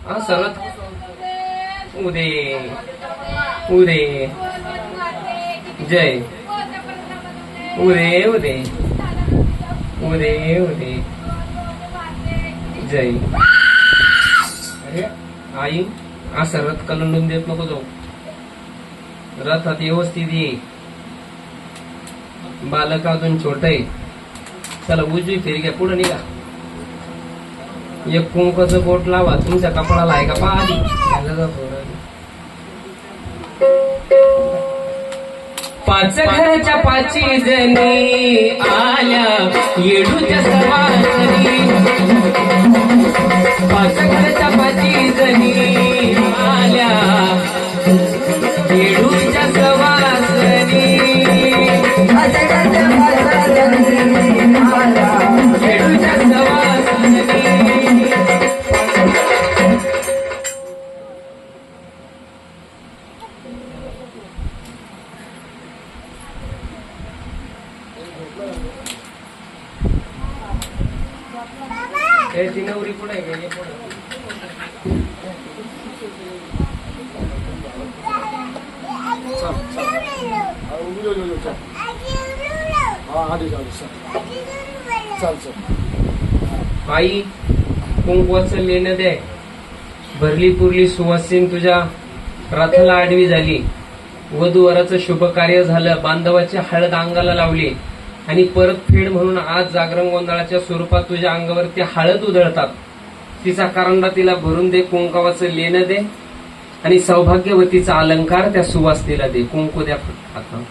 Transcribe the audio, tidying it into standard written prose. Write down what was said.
हा सरत उदे उदे जय उदे उदे उदे उदे जय. अरे आई असं रथ कलंडून देत नको जाऊ. रथात व्यवस्थित ये. बालक अजून छोट आहे. चला उजवी फेरी घ्या पुढे निघा. एक कुंकाचं बोट लावा तुमच्या कपाळाला आहे का पहा आधी. पाच घरच्या पाची जणी आल्या येडूच्या सवासनी. पाच घरच्या पाची जणी आल्या येडूच्या सवासनी. येडूच्या सवासनी. ती नवरी पुढे आहे का? पुढे आई कुंकवाचं लेणं दे. भरली पुरली सुवासीन तुझ्या रथाला आडवी झाली. वधूवराचं शुभ कार्य झालं. बांधवाची हळद अंगाला लावली आणि परतफेड म्हणून आज जागरण गोंधळाच्या स्वरूपात तुझ्या अंगावरती हळद उधळतात. तिचा करंडा तिला भरून दे. कुंकवाचं लेणं दे आणि सौभाग्यवतीचा अलंकार त्या सुवासिनीला दे. कुंकू द्या हातात.